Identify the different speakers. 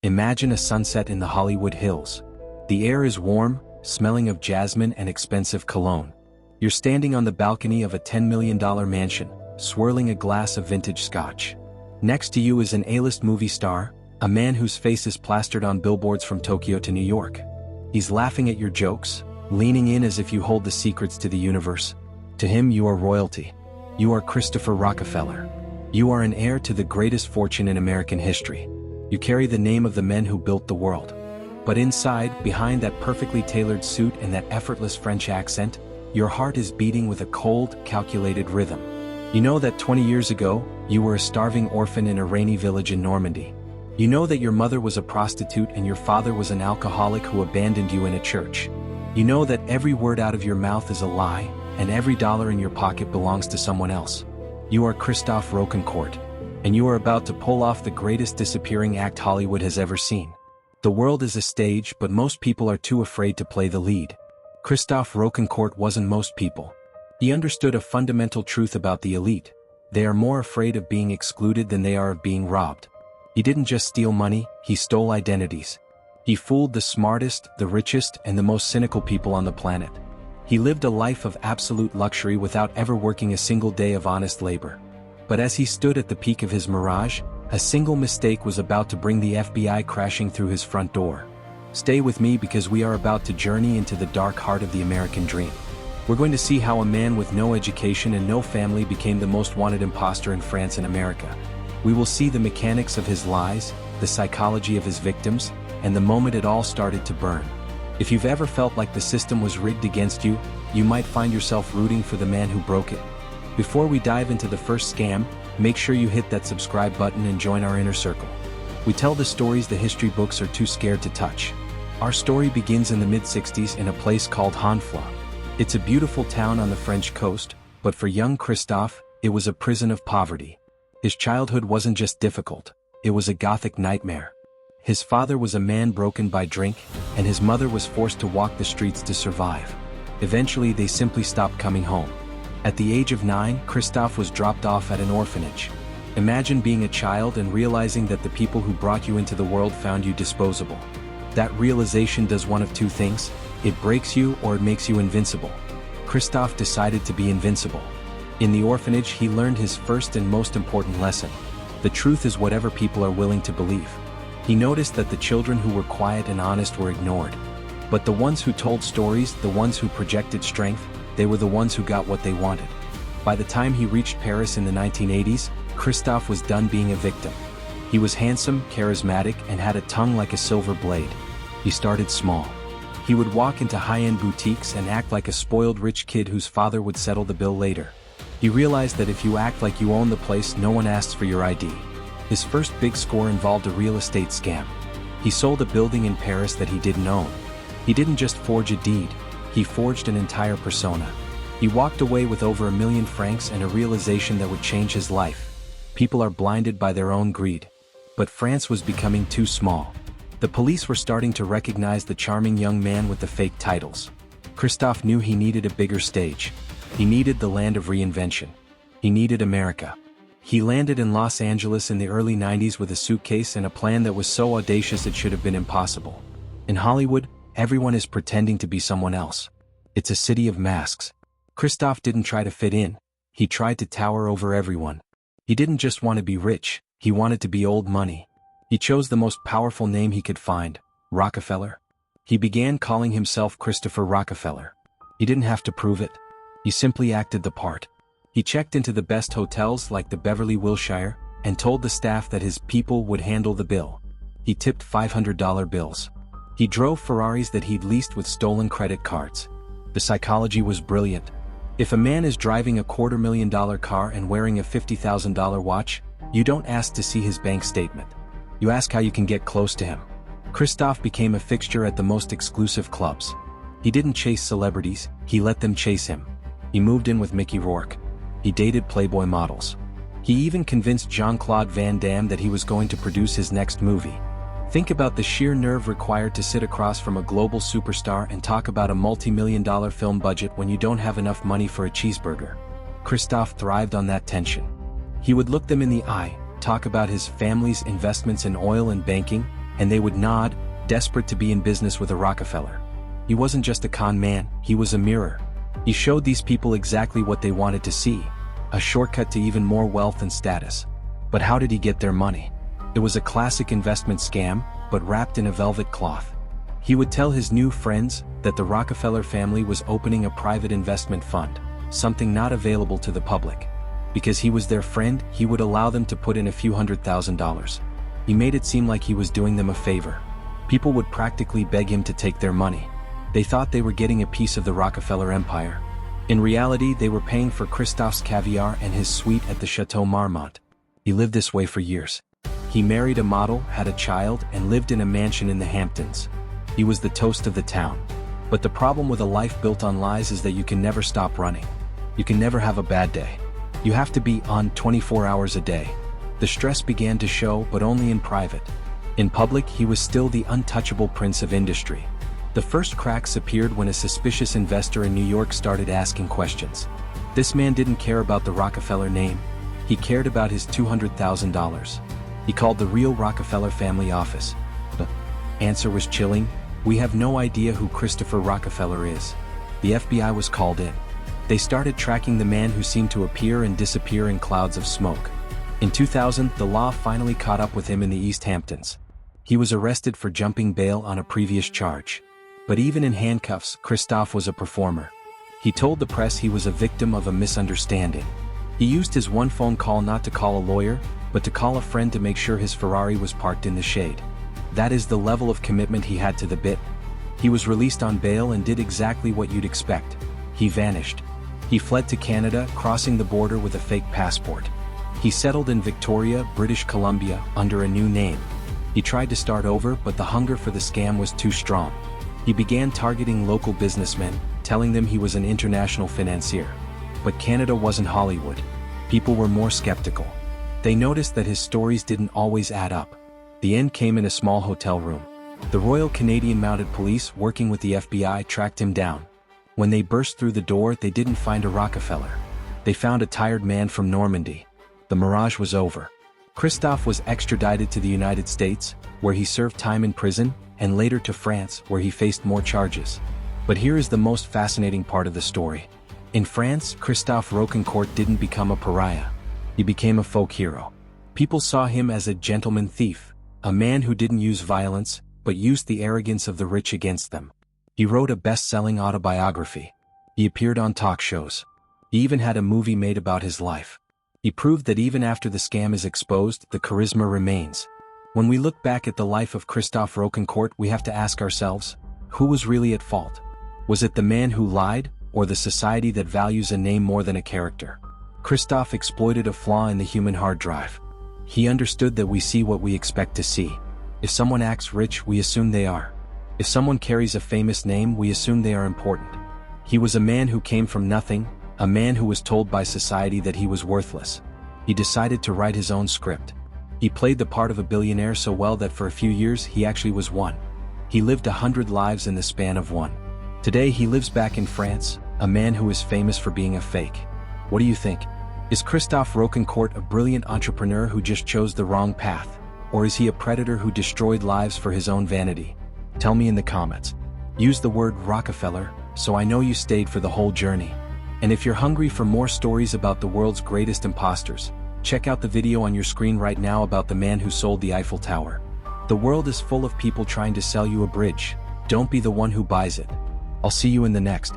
Speaker 1: Imagine a sunset in the Hollywood Hills. The air is warm, smelling of jasmine and expensive cologne. You're standing on the balcony of a $10 million mansion, swirling a glass of vintage scotch. Next to you is an A-list movie star, a man whose face is plastered on billboards from Tokyo to New York. He's laughing at your jokes, leaning in as if you hold the secrets to the universe. To him, you are royalty. You are Christopher Rockefeller. You are an heir to the greatest fortune in American history. You carry the name of the men who built the world. But inside, behind that perfectly tailored suit and that effortless French accent, your heart is beating with a cold, calculated rhythm. You know that 20 years ago, you were a starving orphan in a rainy village in Normandy. You know that your mother was a prostitute and your father was an alcoholic who abandoned you in a church. You know that every word out of your mouth is a lie, and every dollar in your pocket belongs to someone else. You are Christophe Rocancourt, and you are about to pull off the greatest disappearing act Hollywood has ever seen. The world is a stage, but most people are too afraid to play the lead. Christophe Rocancourt wasn't most people. He understood a fundamental truth about the elite. They are more afraid of being excluded than they are of being robbed. He didn't just steal money, he stole identities. He fooled the smartest, the richest, and the most cynical people on the planet. He lived a life of absolute luxury without ever working a single day of honest labor. But as he stood at the peak of his mirage, a single mistake was about to bring the FBI crashing through his front door. Stay with me because we are about to journey into the dark heart of the American dream. We're going to see how a man with no education and no family became the most wanted imposter in France and America. We will see the mechanics of his lies, the psychology of his victims, and the moment it all started to burn. If you've ever felt like the system was rigged against you, you might find yourself rooting for the man who broke it. Before we dive into the first scam, make sure you hit that subscribe button and join our inner circle. We tell the stories the history books are too scared to touch. Our story begins in the mid-60s in a place called Honfleur. It's a beautiful town on the French coast, but for young Christophe, it was a prison of poverty. His childhood wasn't just difficult, it was a gothic nightmare. His father was a man broken by drink, and his mother was forced to walk the streets to survive. Eventually they simply stopped coming home. At the age of 9, Christophe was dropped off at an orphanage. Imagine being a child and realizing that the people who brought you into the world found you disposable. That realization does one of two things: it breaks you or it makes you invincible. Christophe decided to be invincible. In the orphanage he learned his first and most important lesson. The truth is whatever people are willing to believe. He noticed that the children who were quiet and honest were ignored. But the ones who told stories, the ones who projected strength, they were the ones who got what they wanted. By the time he reached Paris in the 1980s, Christophe was done being a victim. He was handsome, charismatic, and had a tongue like a silver blade. He started small. He would walk into high-end boutiques and act like a spoiled rich kid whose father would settle the bill later. He realized that if you act like you own the place, no one asks for your ID. His first big score involved a real estate scam. He sold a building in Paris that he didn't own. He didn't just forge a deed, he forged an entire persona. He walked away with over £1 million and a realization that would change his life. People are blinded by their own greed. But France was becoming too small. The police were starting to recognize the charming young man with the fake titles. Christophe knew he needed a bigger stage. He needed the land of reinvention. He needed America. He landed in Los Angeles in the early 90s with a suitcase and a plan that was so audacious it should have been impossible. In Hollywood, everyone is pretending to be someone else. It's a city of masks. Christophe didn't try to fit in. He tried to tower over everyone. He didn't just want to be rich, he wanted to be old money. He chose the most powerful name he could find, Rockefeller. He began calling himself Christopher Rockefeller. He didn't have to prove it. He simply acted the part. He checked into the best hotels like the Beverly Wilshire and told the staff that his people would handle the bill. He tipped $500 bills. He drove Ferraris that he'd leased with stolen credit cards. The psychology was brilliant. If a man is driving a $250,000 car and wearing a $50,000 watch, you don't ask to see his bank statement. You ask how you can get close to him. Christophe became a fixture at the most exclusive clubs. He didn't chase celebrities, he let them chase him. He moved in with Mickey Rourke. He dated Playboy models. He even convinced Jean-Claude Van Damme that he was going to produce his next movie. Think about the sheer nerve required to sit across from a global superstar and talk about a multi-million-dollar film budget when you don't have enough money for a cheeseburger. Christophe thrived on that tension. He would look them in the eye, talk about his family's investments in oil and banking, and they would nod, desperate to be in business with a Rockefeller. He wasn't just a con man, he was a mirror. He showed these people exactly what they wanted to see, a shortcut to even more wealth and status. But how did he get their money? It was a classic investment scam, but wrapped in a velvet cloth. He would tell his new friends that the Rockefeller family was opening a private investment fund, something not available to the public. Because he was their friend, he would allow them to put in a few $100,000. He made it seem like he was doing them a favor. People would practically beg him to take their money. They thought they were getting a piece of the Rockefeller empire. In reality, they were paying for Christophe's caviar and his suite at the Chateau Marmont. He lived this way for years. He married a model, had a child, and lived in a mansion in the Hamptons. He was the toast of the town. But the problem with a life built on lies is that you can never stop running. You can never have a bad day. You have to be on 24 hours a day. The stress began to show, but only in private. In public, he was still the untouchable prince of industry. The first cracks appeared when a suspicious investor in New York started asking questions. This man didn't care about the Rockefeller name. He cared about his $200,000. He called the real Rockefeller family office. The answer was chilling. We have no idea who Christopher Rockefeller is. The FBI was called in. They started tracking the man who seemed to appear and disappear in clouds of smoke. In 2000, the law finally caught up with him in the East Hamptons. He was arrested for jumping bail on a previous charge. But even in handcuffs, Christophe was a performer. He told the press he was a victim of a misunderstanding. He used his one phone call not to call a lawyer, but to call a friend to make sure his Ferrari was parked in the shade. That is the level of commitment he had to the bit. He was released on bail and did exactly what you'd expect. He vanished. He fled to Canada, crossing the border with a fake passport. He settled in Victoria, British Columbia, under a new name. He tried to start over, but the hunger for the scam was too strong. He began targeting local businessmen, telling them he was an international financier. But Canada wasn't Hollywood. People were more skeptical. They noticed that his stories didn't always add up. The end came in a small hotel room. The Royal Canadian Mounted Police, working with the FBI, tracked him down. When they burst through the door, they didn't find a Rockefeller. They found a tired man from Normandy. The mirage was over. Christophe was extradited to the United States, where he served time in prison, and later to France, where he faced more charges. But here is the most fascinating part of the story. In France, Christophe Rocancourt didn't become a pariah. He became a folk hero. People saw him as a gentleman thief, a man who didn't use violence, but used the arrogance of the rich against them. He wrote a best-selling autobiography. He appeared on talk shows. He even had a movie made about his life. He proved that even after the scam is exposed, the charisma remains. When we look back at the life of Christophe Rocancourt, we have to ask ourselves, who was really at fault? Was it the man who lied, or the society that values a name more than a character? Christophe exploited a flaw in the human hard drive. He understood that we see what we expect to see. If someone acts rich, we assume they are. If someone carries a famous name, we assume they are important. He was a man who came from nothing, a man who was told by society that he was worthless. He decided to write his own script. He played the part of a billionaire so well that for a few years he actually was one. He lived 100 lives in the span of one. Today he lives back in France, a man who is famous for being a fake. What do you think? Is Christophe Rocancourt a brilliant entrepreneur who just chose the wrong path? Or is he a predator who destroyed lives for his own vanity? Tell me in the comments. Use the word Rockefeller, so I know you stayed for the whole journey. And if you're hungry for more stories about the world's greatest imposters, check out the video on your screen right now about the man who sold the Eiffel Tower. The world is full of people trying to sell you a bridge. Don't be the one who buys it. I'll see you in the next.